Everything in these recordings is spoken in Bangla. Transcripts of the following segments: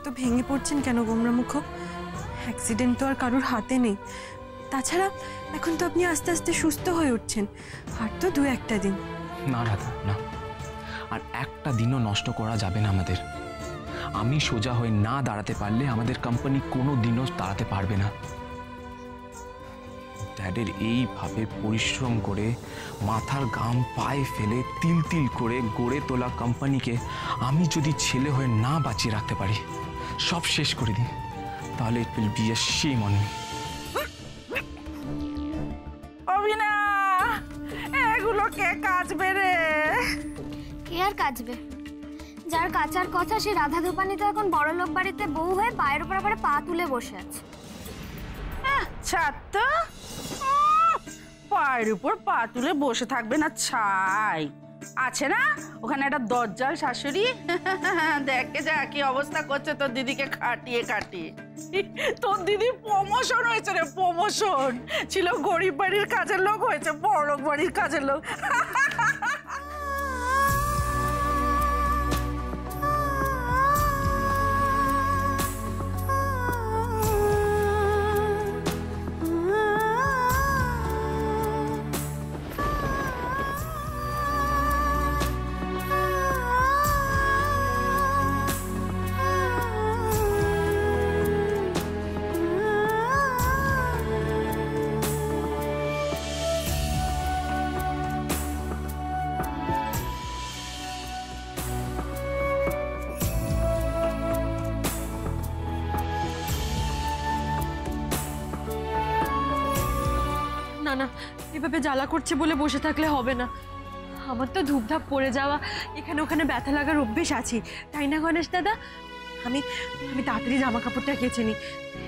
এত ভেঙে পড়ছেন কেন গোমরামুখ? অ্যাক্সিডেন্ট তো আর কারোর হাতে নেই। তাছাড়া এখন তো আপনি আস্তে আস্তে সুস্থ হয়ে উঠছেন, আর তো 2-1 দিন। না রাধা, না, আর একটা দিনও নষ্ট করা যাবে না আমাদের। আমি সোজা হয়ে না দাঁড়াতে পারলে আমাদের কোম্পানি কোনো দিনও দাঁড়াতে পারবে না। ড্যাডের এইভাবে পরিশ্রম করে মাথার ঘাম পায়ে ফেলে তিল তিল করে গড়ে তোলা কোম্পানিকে আমি যদি ছেলে হয়ে না বাঁচিয়ে রাখতে পারি, সব শেষ করে দিই, তাহলে it will be a shame on me. অবিনা, এগুলো কে কাচবে রে? কে আর কাচবে? যার কাচার কথা সে রাধা ধোপানি তো এখন বড় লোক বাড়িতে বউ হয়ে পায়ের উপর আবার পা তুলে বসে আছে। ছাত্র পায়ের উপর পা তুলে বসে থাকবে না, ছাই আছে না ওখানে একটা দজ্জাল শাশুড়ি, দেখে যা কি অবস্থা করছে তোর দিদিকে খাটিয়ে খাটিয়ে। তোর দিদি প্রমোশন হয়েছে রে, প্রমোশন। ছিল গরিব বাড়ির কাজের লোক, হয়েছে বড় লোক বাড়ির কাজের লোক। না না, এভাবে জ্বালা করছে বলে বসে থাকলে হবে না। আমার তো ধূপধাপ পড়ে যাওয়া, এখানে ওখানে ব্যথা লাগার অভ্যেস আছে, তাই না গণেশ দাদা? আমি আমি তাড়াতাড়ি জামা কাপড়টা কেচে নিই,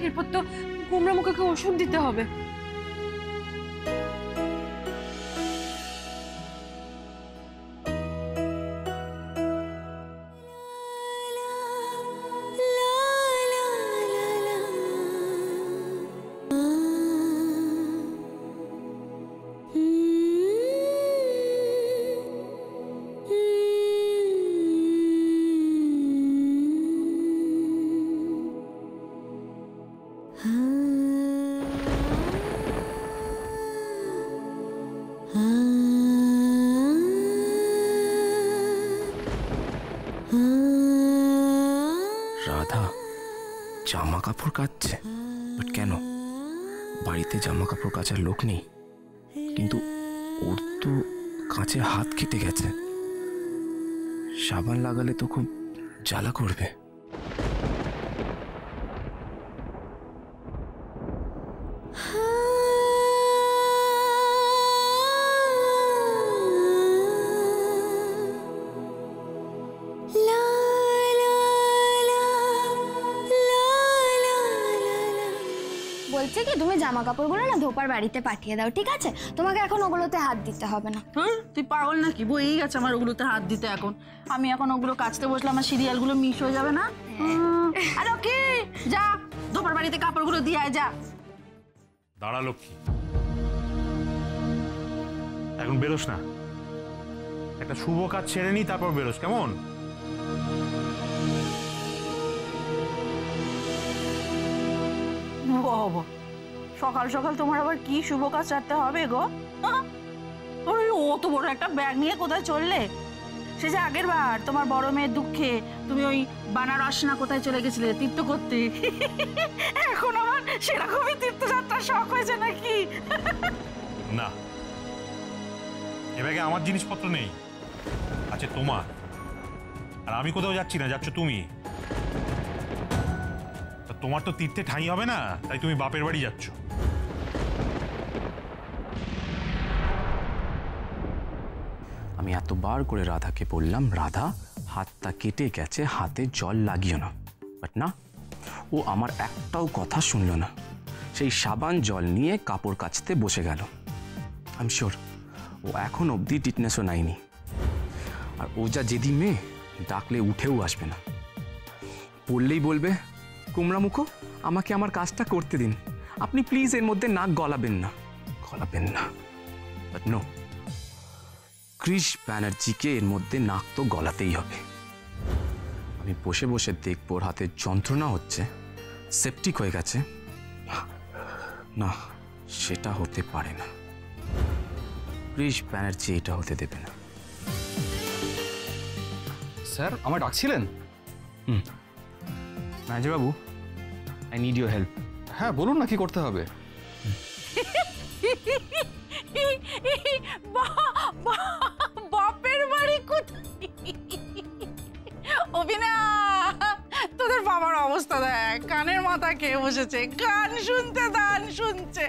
এরপর তো গোমরামুখকে ওষুধ দিতে হবে। রাধা জামা কাপড় কাচছে, বাট কেন? বাড়িতে জামা কাপড় কাচার লোক নেই, কিন্তু ওর তো কাঁচে হাত কেটে গেছে, সাবান লাগালে তো খুব জ্বালা করবে। বলছে কি তুমি জামা কাপড়গুলো না ধোপার বাড়িতে পাঠিয়ে দাও, ঠিক আছে? তোমাকে এখন ওগুলোতে হাত দিতে হবে না। তুই পাগল নাকি? বইই গেছে আমার ওগুলোতে হাত দিতে। এখন আমি এখন ওগুলো কাচতে বসলে আমার সিরিয়ালগুলো মিস হয়ে যাবে না? আর কি যা ধোপার বাড়িতে কাপড়গুলো দিয়ে আয়, যা। দাঁড়া লক্ষ্মী, এখন বেরোস না, একটা শুভ কাজ ছেড়ে নি, তারপর বেরোস, কেমন? সকাল সকাল তোমার আবার কি শুভ কাজ ছাড়তে হবে গো? ওই অত বড় একটা ব্যাগ নিয়ে কোথায় চললে? সে যে আগের বার তোমার বড় মেয়ের দুঃখে তুমি ওই বানারস না কোথায় চলে গেছিলে তীর্থ করতে, এখন আমার সেরকমই তীর্থযাত্রার শখ হয়েছে নাকি? না, এ ব্যাগে আমার জিনিসপত্র নেই, আছে তোমার। আর আমি কোথাও যাচ্ছি না, যাচ্ছ তুমি। তোমার তো তীর্থে ঠাঁই হবে না, তাই তুমি বাপের বাড়ি যাচ্ছ। আমি এতবার করে রাধাকে বললাম, রাধা হাতটা কেটে গেছে, হাতে জল লাগিও না, বাট না, ও আমার একটাও কথা শুনলো না। সেই সাবান জল নিয়ে কাপড় কাচতে বসে গেল। আই এম শিওর ও এখন অবধি টিটনেসও নাইনি। আর ও যা জেদি মেয়ে, ডাকলে উঠেও আসবে না, বললেই বলবে, গোমরামুখ আমাকে আমার কাজটা করতে দিন, আপনি প্লিজ এর মধ্যে নাক গলাবেন না। বাট নো, কৃষ ব্যানার্জিকে এর মধ্যে নাক তো গলাতেই হবে। আমি বসে বসে দেখবো ওর হাতে যন্ত্রণা হচ্ছে, সেপটিক হয়ে গেছে। না, সেটা হতে পারে না। কৃষ ব্যানার্জি এটা হতে দেবে না। স্যার, আমায় ডাকছিলেন? Manager Babu, I need your help. হ্যাঁ, বলুন না কি করতে হবে। বাপের বাড়ি কোথায়? অভিনা, তোদের বাবার অবস্থা দেখ, কানের মাথা খেয়ে বসেছে, গান শুনতে গান শুনছে।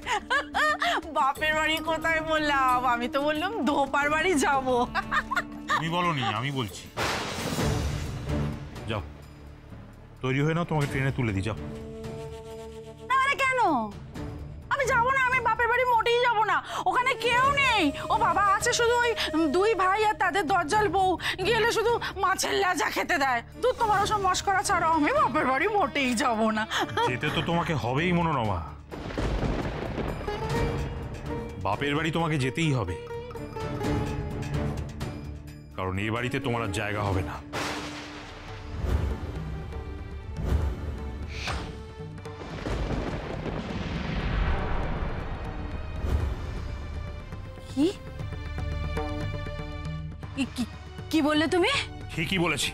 বাপের বাড়ি কোথায় বললাম? আমি তো বললাম ধোপার বাড়ি যাব। তুমি বলনি, আমি বলছি। যাও, তৈরি হয়ে নাও, তোমাকে ট্রেনে তুলে দিই। যাও। না মানে কেন? আমি যাবো না, আমি বাপের বাড়ি মোটেই যাব না। ওখানে কেউ নেই। ও বাবা আছে শুধু ওই 2 ভাই আর তাদের দরজাল বউ, গেলে শুধু মাছের লেজা খেতে দেয়। তুই তোমার সব মস্করা ছাড়াও আমি বাপের বাড়ি মোটেই যাব না। যেতে তো তোমাকে হবেই মনোরমা, বাপের বাড়ি তোমাকে যেতেই হবে, কারণ এই বাড়িতে তোমার আর জায়গা হবে না। কি বললে তুমি? ঠিকই বলেছি,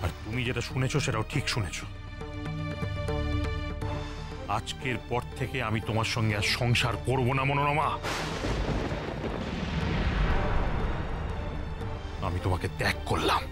আর তুমি যেটা শুনেছো সেটাও ঠিক শুনেছো। আজকের পর থেকে আমি তোমার সঙ্গে আর সংসার করব না মনোরমা। আমি তোমাকে ত্যাগ করলাম।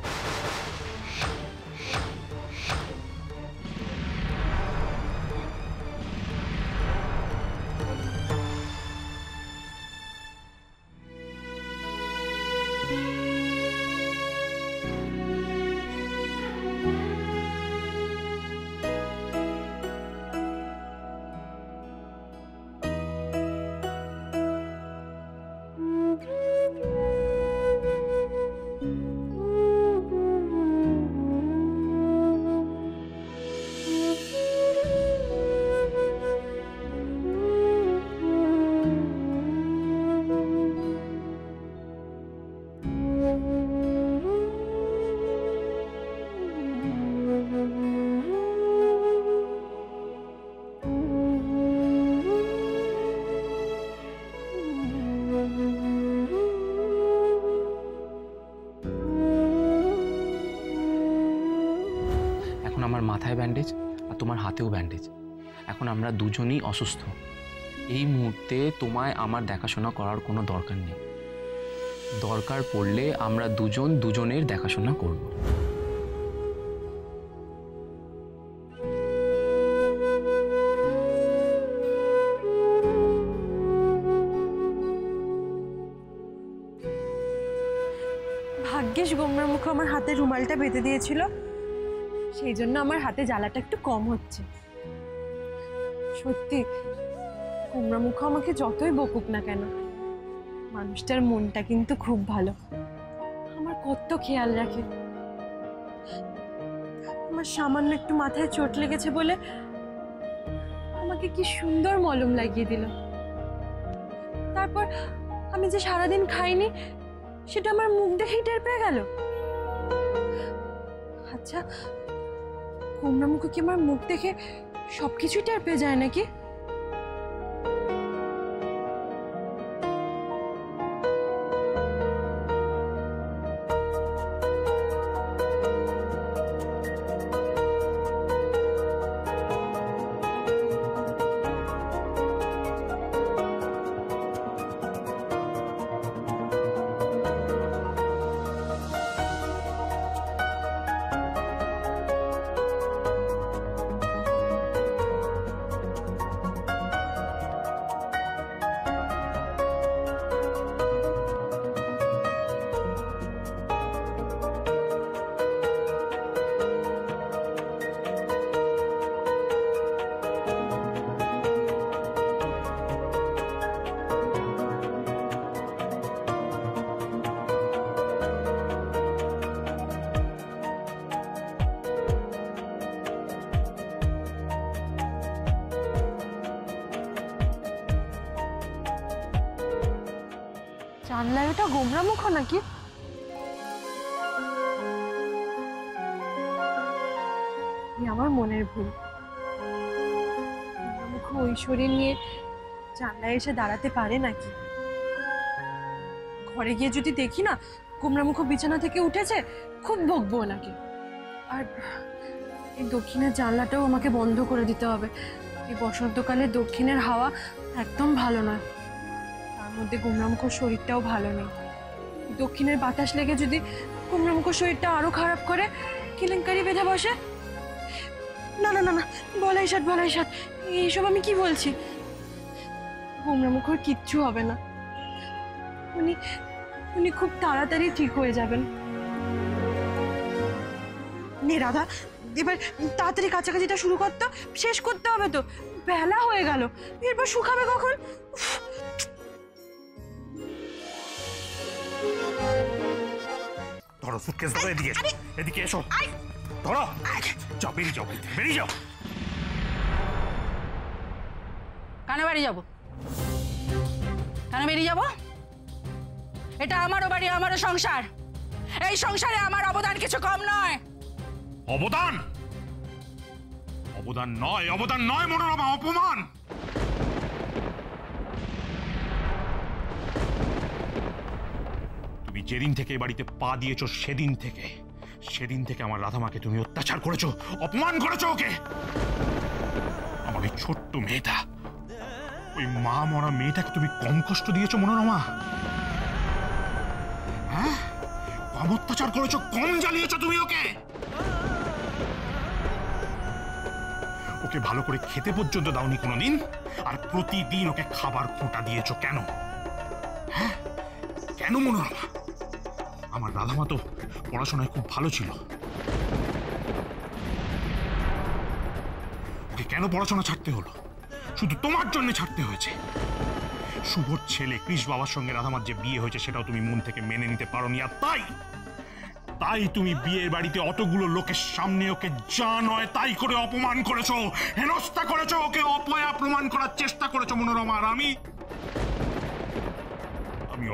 আমার মাথায় ব্যান্ডেজ আর তোমার হাতেও ব্যান্ডেজ। এখন আমরা দুজনেই অসুস্থ। এই মুহূর্তে তোমায় আমার দেখাশোনা করার কোনো দরকার নেই। দরকার পড়লে আমরা দুজন দুজনের দেখাশোনা করব। ভাগ্যিস গোমরা মুখ আমার হাতে রুমালটা বেঁধে দিয়েছিল, সেই জন্য আমার হাতে জ্বালাটা একটু কম হচ্ছে। সত্যি গোমরা মুখ আমাকে যতই বকুক না কেন, মানুষটার মনটা কিন্তু খুব ভালো, আমার কত খেয়াল রাখে। আমার সামান্য একটু মাথায় চোট লেগেছে বলে আমাকে কি সুন্দর মলম লাগিয়ে দিল। তারপর আমি যে সারাদিন খাইনি সেটা আমার মুখ দেখেই টের পেয়ে গেল। আচ্ছা, গোমরা মুখ কি আমার মুখ দেখে সবকিছু টের পেয়ে যায় নাকি? জানলায় ওটা গোমরা মুখ নাকি? আমার মনের ভুল। মুখ ওই শরীর নিয়ে জানলায় এসে দাঁড়াতে পারে নাকি? ঘরে গিয়ে যদি দেখি না কুমড়ামুখ বিছানা থেকে উঠেছে, খুব বকবো ওনাকে। আর এই দক্ষিণের জানলাটাও আমাকে বন্ধ করে দিতে হবে। এই বসন্তকালে দক্ষিণের হাওয়া একদম ভালো নয়, তার মধ্যে কুমড়ামুখর শরীরটাও ভালো নেই। দক্ষিণের বাতাস লেগে যদি কুমড়ামুখর শরীরটা আরো খারাপ করে, কেলেঙ্কারি বেঁধে বসে। না না না না, বলাই সাত, এইসব আমি কি বলছি? কুমড়ামুখর কিচ্ছু হবে না, উনি খুব তাড়াতাড়ি ঠিক হয়ে যাবেন। নে রাধা, এবার তাড়াতাড়ি কাছাকাছিটা শুরু করতে, শেষ করতে হবে তো, বেলা হয়ে গেল। এরপর শুকাবে কখন? ধরো সুটকেস, ধরো এদিকে এসো, এদিকে এসো, ধরো, যাও, বেরিয়ে যাও, বেরিয়ে যাও। কেন বেরিয়ে যাবো? কেন বেরিয়ে যাবো? এটা আমারও বাড়ি, আমারও সংসার। এই সংসারে আমার অবদান কিছু কম নয়। অবদান? অবদান নয় মনোরমা, অপমান। তুমি যেদিন থেকে এই বাড়িতে পা দিয়েছো সেদিন থেকে আমার রাধামাকে তুমি অত্যাচার করেছো, অপমান করেছো ওকে। আমার এই ছোট্ট মেয়েটা, ওই মা মরা মেয়েটাকে তুমি কম কষ্ট দিয়েছো মনোরমা? হ্যাঁ, কম অত্যাচার করেছো, কম জ্বালিয়েছো তুমি ওকে। ওকে ভালো করে খেতে পর্যন্ত দাওনি কোনোদিন, আর প্রতিদিন ওকে খাবার খোঁটা দিয়েছো কেন? হ্যাঁ, কেন মনোরমা? আমার রাধামা তো পড়াশোনায় খুব ভালো ছিল, ওকে কেন পড়াশোনা ছাড়তে হলো? শুধু তোমার জন্য ছাড়তে হয়েছে। শুভর ছেলে কৃষ বাবার সঙ্গে রাধামার যে বিয়ে হয়েছে সেটাও তুমি মন থেকে মেনে নিতে পারোনি, আর তাই তুমি বিয়ের বাড়িতে অতগুলো লোকের সামনে ওকে যা নয় তাই করে অপমান করেছো, হেনস্থা করেছো, ওকে অপয়া প্রমাণ করার চেষ্টা করেছো মনোরমা। আর আমি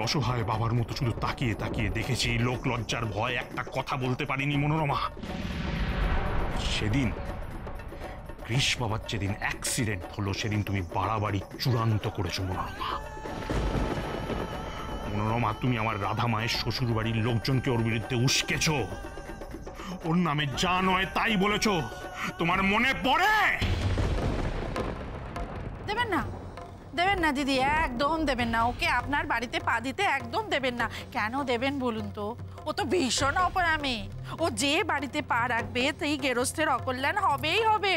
অসহায় বাবার মতো শুধু তাকিয়ে তাকিয়ে দেখেছি, লোক লজ্জার ভয় একটা কথা বলতে পারিনি মনোরমা। সেদিন কৃষ বাবার যেদিন অ্যাক্সিডেন্ট হলো সেদিন তুমি বাড়াবাড়ি চূড়ান্ত করেছো মনোরমা। তুমি আমার রাধা মায়ের শ্বশুর বাড়ির লোকজনকে ওর বিরুদ্ধে উস্কেছো, ওর নামে যা নয় তাই বলেছো। তোমার মনে পড়ে? দেবেন না দিদি, একদম দেবেন না। ওকে আপনার বাড়িতে পা দিতে একদম দেবেন না। কেন দেবেন বলুন তো? ও তো ভীষণ অপরামী। ও যে বাড়িতে পা রাখবে সেই গেরস্থের অকল্যাণ হবেই হবে।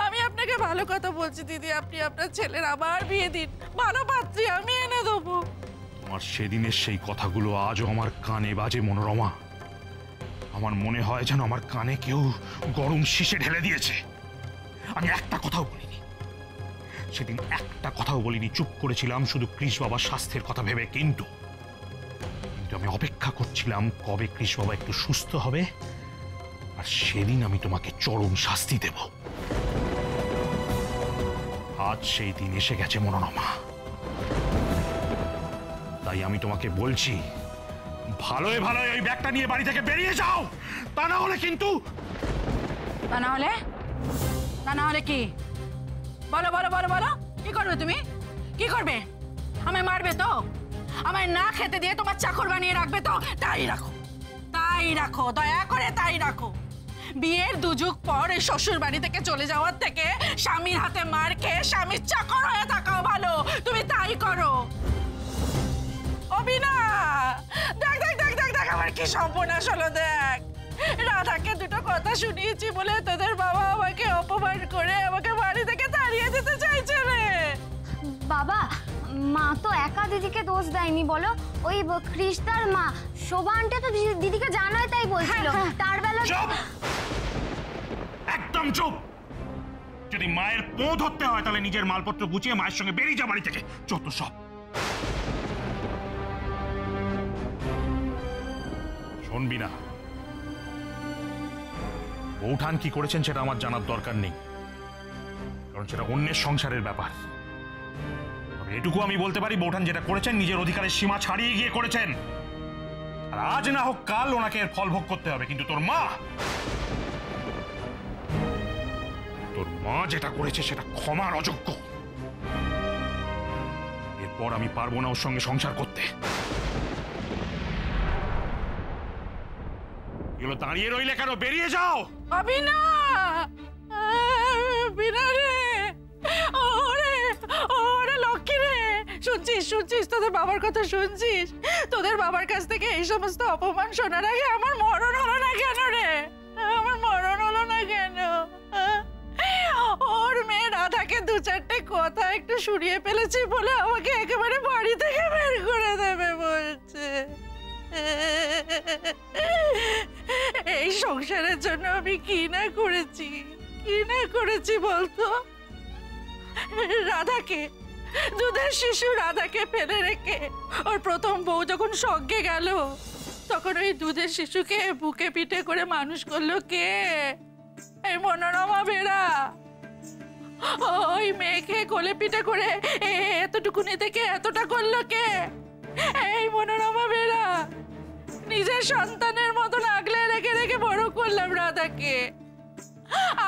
আমি আপনাকে ভালো কথা বলছি দিদি, আপনি আপনার ছেলের আবার বিয়ে দিন, ভালো পাত্রী আমি এনে দেবো। তোমার সেদিনের সেই কথাগুলো আজও আমার কানে বাজে মনোরমা। আমার মনে হয় যেন আমার কানে কেউ গরম শিশে ঢেলে দিয়েছে। আমি একটা কথাও বলিনি সেদিন, একটা কথাও বলিনি, চুপ করেছিলাম শুধু কৃষ বাবার স্বাস্থ্যের কথা ভেবে। কিন্তু আমি অপেক্ষা করছিলাম কবে কৃষ বাবা একটু সুস্থ হবে, আর সেদিন আমি তোমাকে চরম শাস্তি দেব। আজ সেই দিন এসে গেছে মনোরমা। তাই আমি তোমাকে বলছি, ভালোই ওই ব্যাগটা নিয়ে বাড়ি থেকে বেরিয়ে যাও, তা না হলে কিন্তু। তা না হলে কি? বলো বলো বলো বলো, কি করবে তুমি? কি করবে? আমায় মারবে তো? আমায় না খেতে দিয়ে তোমার চাকর বানিয়ে রাখবে তো? তাই রাখো, দয়া করে তাই রাখো। বিয়ের দুযুগ পর এই শ্বশুর বাড়ি থেকে চলে যাওয়ার থেকে স্বামীর হাতে মার খেয়ে স্বামীর চাকর হয়ে থাকাও ভালো। তুমি তাই করো। অবিনা, দেখ আমার কি সর্বনাশ হলো। দেখ, রাধাকে দুটো কথা শুনিয়েছি বলে তোদের বাবা আমাকে অপমান করে আমাকে বাড়ি থেকে তাড়িয়ে দিতে চাইছে রে। বাবা, মা তো একা দিদিকে দোষ দেয়নি বলো। ওই কৃষ্ণার মা শোভা আন্টি তো দিদিকে জানায় তাই বলছিল। তার বেলা একদম চুপ। যদি মায়ের পো ধরতে হয় তাহলে নিজের মালপত্র গুছিয়ে মায়ের সঙ্গে বেরিয়ে যা বাড়ি থেকে। যত সব। শুনবি না, বৌঠান কি করেছেন সেটা আমার জানার দরকার নেই, কারণ সেটা অন্যের সংসারের ব্যাপার। তবে এটুকু আমি বলতে পারি, বৌঠান যেটা করেছেন নিজের অধিকারের সীমা ছাড়িয়ে গিয়ে করেছেন। আর আজ না হোক কাল ওনাকে এর ফল ভোগ করতে হবে। কিন্তু তোর মা তোর মা যেটা করেছে সেটা ক্ষমার অযোগ্য। এরপর আমি পারবো না ওর সঙ্গে সংসার করতে। এগুলো দাঁড়িয়ে রইলে কেন? বেরিয়ে যাও। আমি না, বিনা রে, ওরে ওরে লক্ষ্মী রে, শুনছিস শুনছিস? তোদের বাবার কথা শুনছিস? তোদের বাবার কাছ থেকে এই সমস্ত অপমান শোনার আগে আমার মরণ হলো না কেন রে? আমার মরণ হলো না কেন? ওর মেয়ে রাধাকে দু চারটে কথা একটু শুনিয়ে ফেলেছি বলে আমাকে একেবারে বাড়ি থেকে বের করে দেবে বলছে। এই সংসারের জন্য আমি কি না করেছি, কি না করেছি বলতো? রাধাকে, দুধের শিশু রাধাকে ফেলে রেখে ওর প্রথম বউ যখন স্বর্গে গেল, তখন ওই দুধের শিশুকে বুকে পিঠে করে মানুষ করলো কে? এই মনোরমা বেরা। ওই মেয়েকে কোলে পিঠে করে এতটুকুনি থেকে এতটা করলো কে? এই মনোরমা বেরা। নিজের সন্তানের মতন আগলে রেখে রেখে বড় করলাম রাধাকে।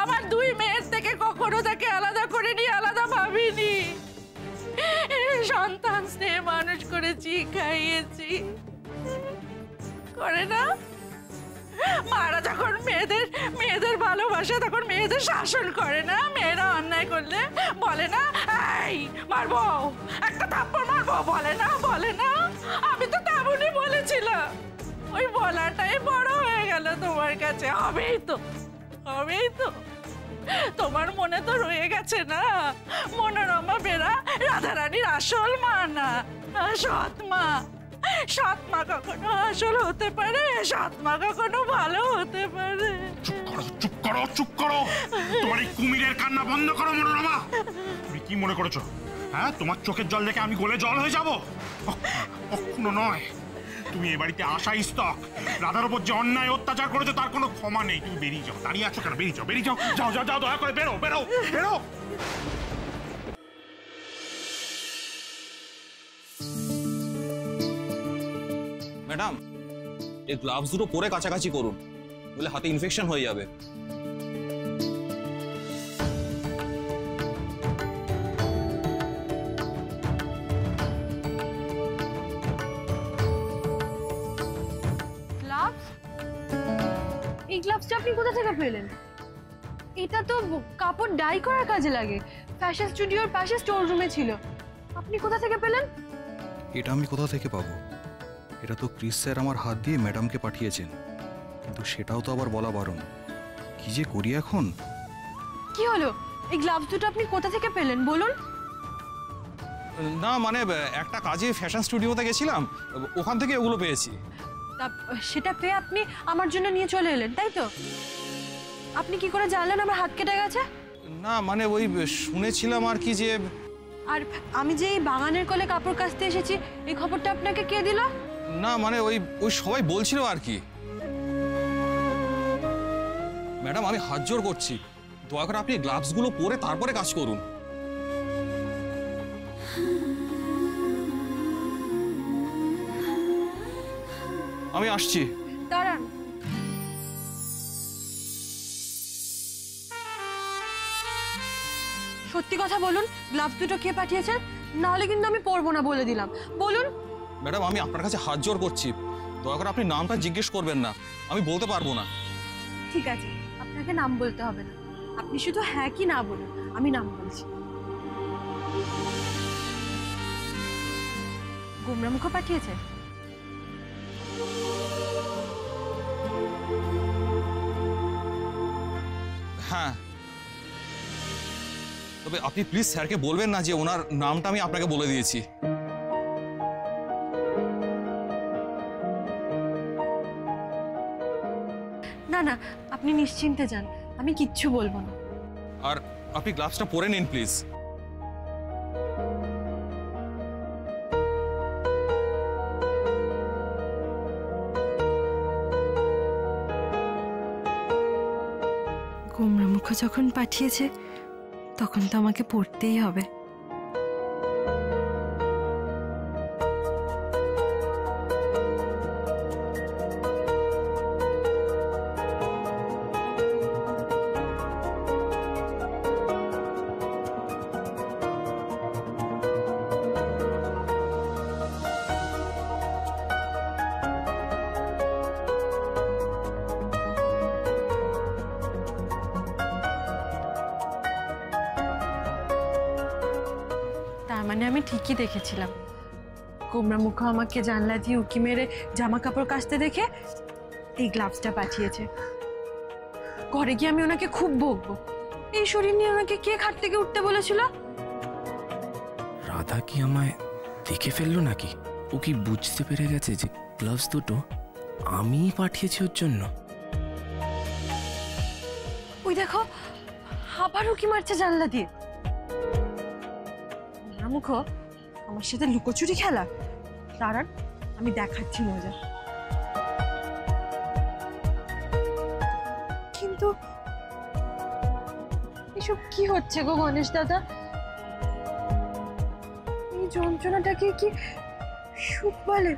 আমার দুই মেয়ের থেকে কখনো তাকে আলাদা করে নিয়ে আলাদা ভাবিনি। সন্তান স্নেহে মানুষ করেছি, খাইয়েছি, করে না? মারা যখন মেয়েদের ভালোবাসে তখন মেয়েদের শাসন করে না? মেয়েরা অন্যায় করলে বলে না এই মারবো, একটা থাপ্পড় মারবো, বলে না? বলে না? আমি তো তেমনই বলেছিলাম। ওই বলাটাই বড় হয়ে গেল তোমার কাছে। হবেই তো, হবেই তো। তোমার মনে তো রয়ে গেছে না মনোরমা বেরা রাধারানীর আসল মা না, সৎ মা। সৎ মা কখনো আসল হতে পারে? সৎ মা কখনো ভালো হতে পারে? চুপ করো, চুপ করো, চুপ করো। তোমার এই কুমিরের কান্না বন্ধ করো মনোরমা। তুমি কি মনে করেছো? হ্যাঁ, তোমার চোখের জল দেখে আমি গলে জল হয়ে যাব? কখনো নয়। তুমি এ বাড়িতে আসা স্তক। রাধার উপর যে অন্যায় অত্যাচার করেছো তার কোনো ক্ষমা নেই। তুমি বেরিয়ে যাও। দাঁড়িয়ে আছো কেন? বেরিয়ে যাও, বেরিয়ে যাও। যাও যাও যাও, দয়া করে বেরো, বেরো, বেরো। ম্যাডাম, এই গ্লাভস দুটো পরে কাছাকাছি করুন, বলে হাতে ইনফেকশন হয়ে যাবে। গ্লাভস? এই গ্লাভসটা আপনি কোথা থেকে পেলেন? এটা তো কাপড় ডাই করার কাজে লাগে। ফ্যাশন স্টুডিওর পাশে স্টোর রুমে ছিল। আপনি কোথা থেকে পেলেন? এটা আমি কোথা থেকে পাবো? এটা তো ক্রিস স্যার আমার হাত দিয়ে ম্যাডামকে পাঠিয়েছেন, কিন্তু সেটাও তো আবার বলা বারণ। কি যে করি এখন? কি হলো? এই গ্লাভস দুটো আপনি কোথা থেকে পেলেন বলুন? না মানে একটা কাজে ফ্যাশন স্টুডিওতে গেছিলাম, ওখান থেকে ওগুলো পেয়েছি। সেটা পেয়ে আপনি আমার জন্য নিয়ে চলে এলেন, তাই তো? আপনি কি করে জানলেন আমার হাত কেটে গেছে? না মানে ওই শুনেছিলাম আর কি যে। আর আমি যে এই বাগানের কোলে কাপড় কাচতে এসেছি এই খবরটা আপনাকে কে দিল? না মানে ওই সবাই বলছিল আর কি। ম্যাডাম, আমি হাত জোড় করছি, দয়া করে আপনি গ্লাভসগুলো পরে তারপরে কাজ করুন। আমি আসছি। দাঁড়ান। সত্যি কথা বলুন, গ্লাভস দুটো কে পাঠিয়েছেন? না হলে কিন্তু আমি পরবো না বলে দিলাম। বলুন। ম্যাডাম, আমি আপনার কাছে হাত জোড় করছি, দয়া করে আপনি নামটা জিজ্ঞেস করবেন না, আমি বলতে পারবো না। ঠিক আছে, আপনাকে নাম বলতে হবে না। আপনি শুধু হ্যাঁ কি না বলুন, আমি নাম বলছি। গুমরা মুখ পাঠিয়েছে। হ্যাঁ, তবে আপনি প্লিজ স্যারকে বলবেন না যে ওনার নামটা আমি আপনাকে বলে দিয়েছি। না না, আপনি নিশ্চিন্তে যান, আমি কিচ্ছু বলবো না। আর আপনি গ্লাভসটা পরে নিন প্লিজ। গুমরা মুখ যখন পাঠিয়েছে তখন তো আমাকে পড়তেই হবে। মানে আমি ঠিকই দেখেছিলাম। গোমরামুখ আমাকে জানলা দিয়ে উকি মেরে জামা কাপড় কাচতে দেখে এই গ্লাভসটা পাঠিয়েছে। ঘরে গিয়ে আমি ওনাকে খুব বকবো। এই শরীর নিয়ে ওনাকে কে খাট থেকে উঠতে বলেছিল? রাধা কি আমায় দেখে ফেললো নাকি? ও কি বুঝতে পেরে গেছে যে গ্লাভস দুটো আমিই পাঠিয়েছি ওর জন্য? ওই দেখো, আবার উকি মারছে জানলা দিয়ে। গোমরামুখ আমার সাথে লুকোচুরি খেলা? দাঁড়ান, আমি দেখাচ্ছি মজা। কিন্তু এসব কি হচ্ছে গো গণেশ দাদা? এই যন্ত্রণাটাকে কি সুখ বলে?